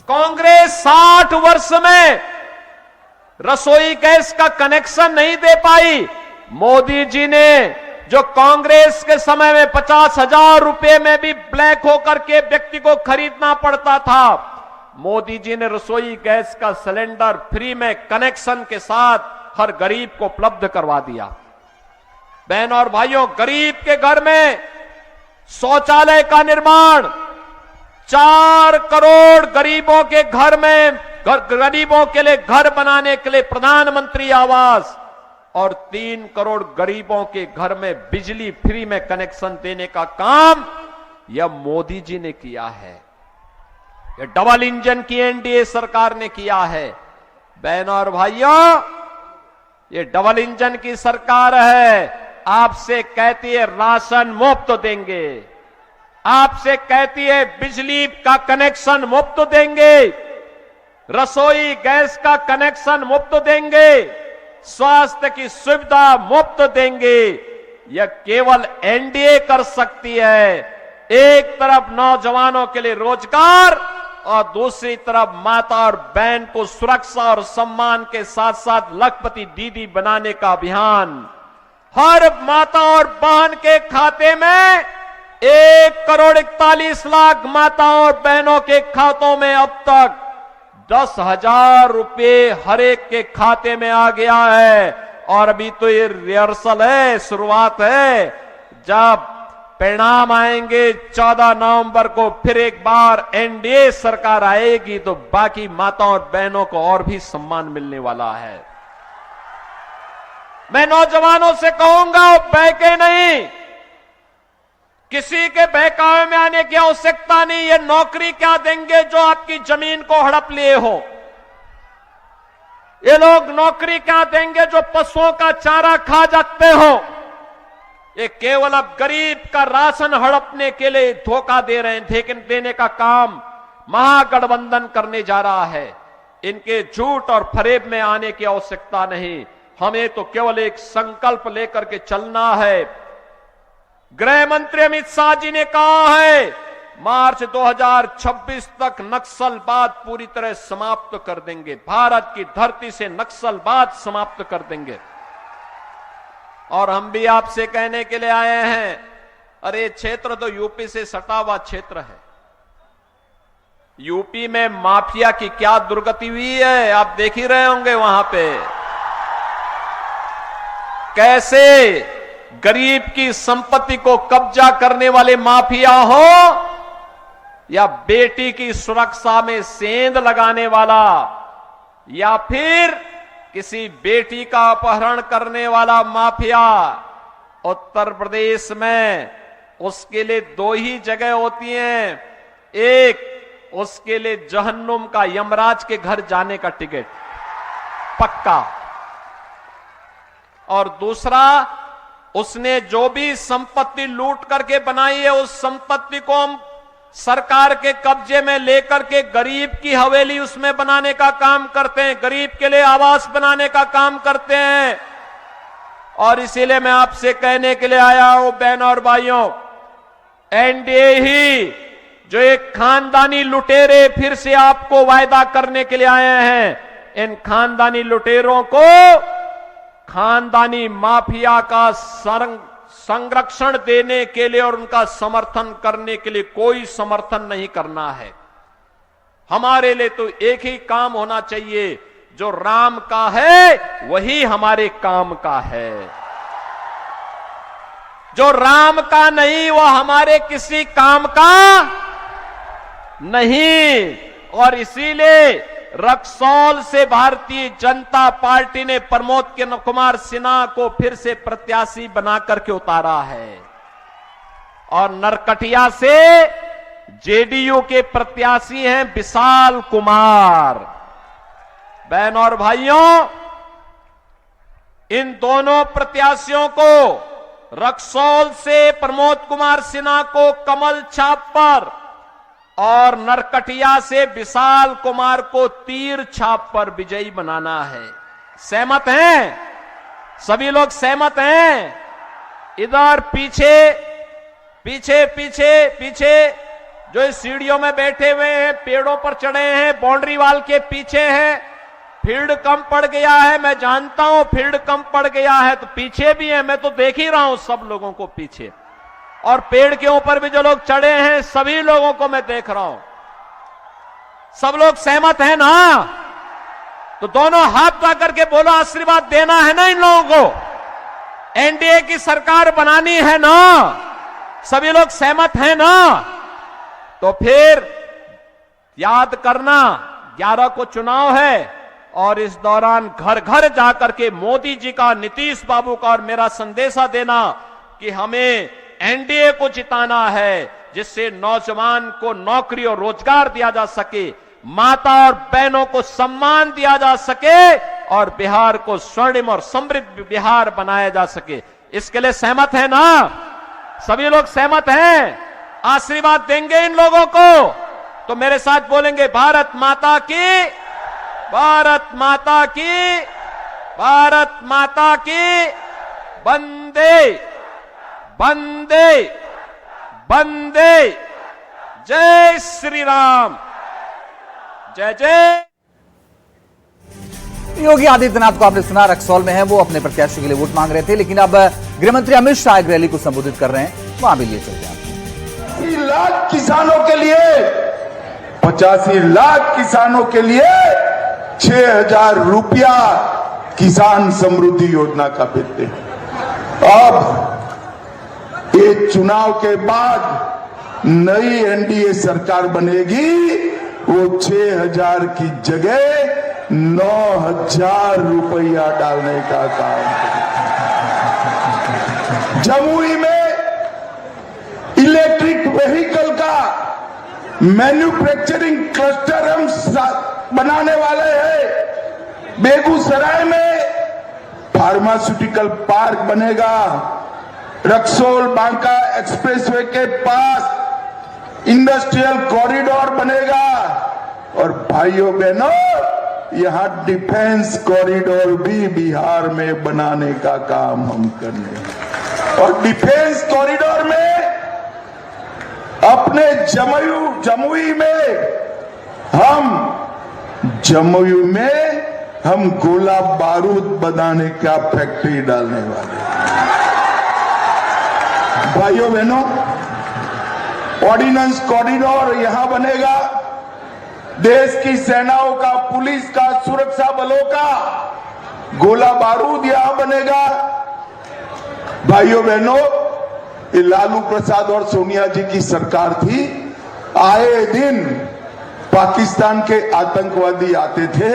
कांग्रेस 60 वर्ष में रसोई गैस का कनेक्शन नहीं दे पाई। मोदी जी ने जो कांग्रेस के समय में 50,000 रुपए में भी ब्लैक होकर के व्यक्ति को खरीदना पड़ता था, मोदी जी ने रसोई गैस का सिलेंडर फ्री में कनेक्शन के साथ हर गरीब को उपलब्ध करवा दिया। बहनों और भाइयों, गरीब के घर में शौचालय का निर्माण, 4 करोड़ गरीबों के घर में गरीबों के लिए घर बनाने के लिए प्रधानमंत्री आवास और 3 करोड़ गरीबों के घर में बिजली फ्री में कनेक्शन देने का काम यह मोदी जी ने किया है। यह डबल इंजन की एनडीए सरकार ने किया है। बहनों और भाइयों, ये डबल इंजन की सरकार है। आपसे कहती है राशन मुफ्त देंगे, आपसे कहती है बिजली का कनेक्शन मुफ्त देंगे, रसोई गैस का कनेक्शन मुफ्त देंगे, स्वास्थ्य की सुविधा मुफ्त देंगे। यह केवल एनडीए कर सकती है। एक तरफ नौजवानों के लिए रोजगार और दूसरी तरफ माता और बहन को सुरक्षा और सम्मान के साथ साथ लखपति दीदी बनाने का अभियान। हर माता और बहन के खाते में 1 करोड़ 41 लाख माताओं और बहनों के खातों में अब तक 10,000 रुपए हर एक के खाते में आ गया है। और अभी तो ये रिहर्सल है, शुरुआत है। जब परिणाम आएंगे 14 नवंबर को, फिर एक बार एनडीए सरकार आएगी तो बाकी माताओं और बहनों को और भी सम्मान मिलने वाला है। मैं नौजवानों से कहूंगा, वो बहके नहीं, किसी के बहकावे में आने की आवश्यकता नहीं। ये नौकरी क्या देंगे जो आपकी जमीन को हड़प लिए हो? ये लोग नौकरी क्या देंगे जो पशुओं का चारा खा जाते हो? ये केवल अब गरीब का राशन हड़पने के लिए धोखा दे रहे हैं, देने का काम महागठबंधन करने जा रहा है। इनके झूठ और फरेब में आने की आवश्यकता नहीं। हमें तो केवल एक संकल्प लेकर के चलना है। गृह मंत्री अमित शाह जी ने कहा है मार्च 2026 तक नक्सलवाद पूरी तरह समाप्त कर देंगे। भारत की धरती से नक्सलवाद समाप्त कर देंगे। और हम भी आपसे कहने के लिए आए हैं, अरे क्षेत्र तो यूपी से सटा हुआ क्षेत्र है। यूपी में माफिया की क्या दुर्गति हुई है, आप देख ही रहे होंगे। वहां पे कैसे गरीब की संपत्ति को कब्जा करने वाले माफिया हो या बेटी की सुरक्षा में सेंध लगाने वाला या फिर किसी बेटी का अपहरण करने वाला माफिया। उत्तर प्रदेश में उसके लिए 2 ही जगह होती हैं। एक, उसके लिए जहन्नुम का यमराज के घर जाने का टिकट पक्का, और दूसरा, उसने जो भी संपत्ति लूट करके बनाई है उस संपत्ति को हम सरकार के कब्जे में लेकर के गरीब की हवेली उसमें बनाने का काम करते हैं, गरीब के लिए आवास बनाने का काम करते हैं। और इसीलिए मैं आपसे कहने के लिए आया हूं बहनों और भाइयों, एनडीए ही जो एक खानदानी लुटेरे फिर से आपको वायदा करने के लिए आए हैं, इन खानदानी लुटेरों को खानदानी माफिया का संरक्षण देने के लिए और उनका समर्थन करने के लिए कोई समर्थन नहीं करना है। हमारे लिए तो एक ही काम होना चाहिए, जो राम का है वही हमारे काम का है। जो राम का नहीं वो हमारे किसी काम का नहीं। और इसीलिए रक्सौल से भारतीय जनता पार्टी ने प्रमोद कुमार सिन्हा को फिर से प्रत्याशी बना करके उतारा है और नरकटिया से जेडीयू के प्रत्याशी हैं विशाल कुमार। बहनों और भाइयों, इन दोनों प्रत्याशियों को, रक्सौल से प्रमोद कुमार सिन्हा को कमल छाप पर और नरकटिया से विशाल कुमार को तीर छाप पर विजयी बनाना है। सहमत हैं? सभी लोग सहमत हैं? इधर पीछे पीछे पीछे पीछे जो इस सीढ़ियों में बैठे हुए हैं, पेड़ों पर चढ़े हैं, बाउंड्री वाल के पीछे हैं, फील्ड कम पड़ गया है, मैं जानता हूं फील्ड कम पड़ गया है, तो पीछे भी है, मैं तो देख ही रहा हूं सब लोगों को पीछे, और पेड़ के ऊपर भी जो लोग चढ़े हैं सभी लोगों को मैं देख रहा हूं। सब लोग सहमत हैं ना? तो दोनों हाथ उठा करके बोलो, आशीर्वाद देना है ना इन लोगों को, एनडीए की सरकार बनानी है ना? सभी लोग सहमत हैं ना? तो फिर याद करना 11 को चुनाव है, और इस दौरान घर घर जाकर के मोदी जी का, नीतीश बाबू का और मेरा संदेशा देना कि हमें एनडीए को जिताना है, जिससे नौजवान को नौकरी और रोजगार दिया जा सके, माता और बहनों को सम्मान दिया जा सके, और बिहार को स्वर्णिम और समृद्ध बिहार बनाया जा सके। इसके लिए सहमत है ना? सभी लोग सहमत हैं? आशीर्वाद देंगे इन लोगों को? तो मेरे साथ बोलेंगे, भारत माता की, भारत माता की, भारत माता की, वंदे वंदे वंदे, जय श्री राम, जय जय। योगी आदित्यनाथ को आपने सुना, रक्सौल में है, वो अपने प्रत्याशी के लिए वोट मांग रहे थे, लेकिन अब गृहमंत्री अमित शाह एक रैली को संबोधित कर रहे हैं, वहां भी लिए चलते हैं। 85 लाख किसानों के लिए 85 लाख किसानों के लिए 6,000 रुपया किसान समृद्धि योजना का देते हैं। अब ये चुनाव के बाद नई एनडीए सरकार बनेगी, वो 6,000 की जगह 9,000 रुपया डालने का काम करेगी। जमुई में इलेक्ट्रिक व्हीकल का मैन्युफैक्चरिंग क्लस्टर हम बनाने वाले हैं। बेगूसराय में फार्मास्यूटिकल पार्क बनेगा। रक्सौल बांका एक्सप्रेसवे के पास इंडस्ट्रियल कॉरिडोर बनेगा। और भाइयों बहनों, यहां डिफेंस कॉरिडोर भी बिहार में बनाने का काम हम करने, और डिफेंस कॉरिडोर में अपने जमुई में हम गोला बारूद बनाने का फैक्ट्री डालने वाले। भाइयों बहनों, ऑर्डिनेंस कॉरिडोर यहां बनेगा। देश की सेनाओं का, पुलिस का, सुरक्षा बलों का गोला बारूद यहां बनेगा। भाइयों बहनों, ये लालू प्रसाद और सोनिया जी की सरकार थी। आए दिन पाकिस्तान के आतंकवादी आते थे,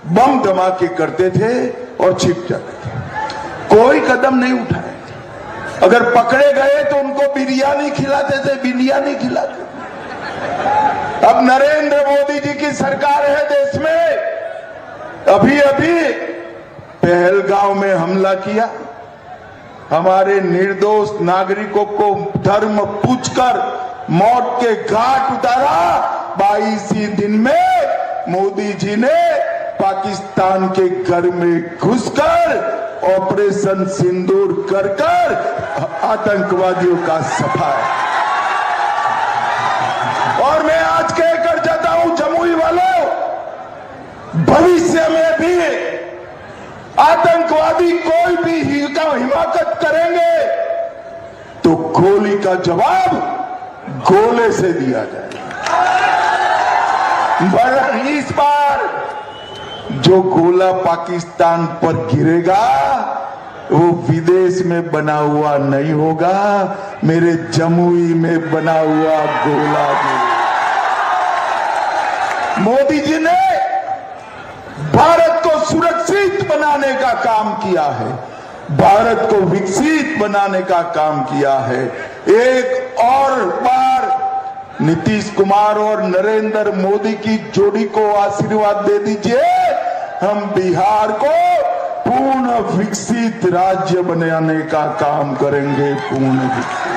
बम धमाके करते थे और छिप जाते थे। कोई कदम नहीं उठाए। अगर पकड़े गए तो उनको बिरयानी खिलाते थे, बिरयानी खिलाते थे। अब नरेंद्र मोदी जी की सरकार है देश में। अभी अभी पहलगांव में हमला किया, हमारे निर्दोष नागरिकों को धर्म पूछकर मौत के घाट उतारा। 22 ही दिन में मोदी जी ने पाकिस्तान के घर में घुसकर ऑपरेशन सिंदूर कर आतंकवादियों का सफाया। और मैं आज कहकर जाता हूं जमुई वालों, भविष्य में भी आतंकवादी कोई भी हिमाकत करेंगे तो गोली का जवाब गोले से दिया जाएगा। इस बार जो गोला पाकिस्तान पर गिरेगा वो विदेश में बना हुआ नहीं होगा, मेरे जमुई में बना हुआ गोला गिरेगा। मोदी जी ने भारत को सुरक्षित बनाने का काम किया है, भारत को विकसित बनाने का काम किया है। एक और बार नीतीश कुमार और नरेंद्र मोदी की जोड़ी को आशीर्वाद दे दीजिए। हम बिहार को पूर्ण विकसित राज्य बनाने का काम करेंगे, पूर्ण विकसित।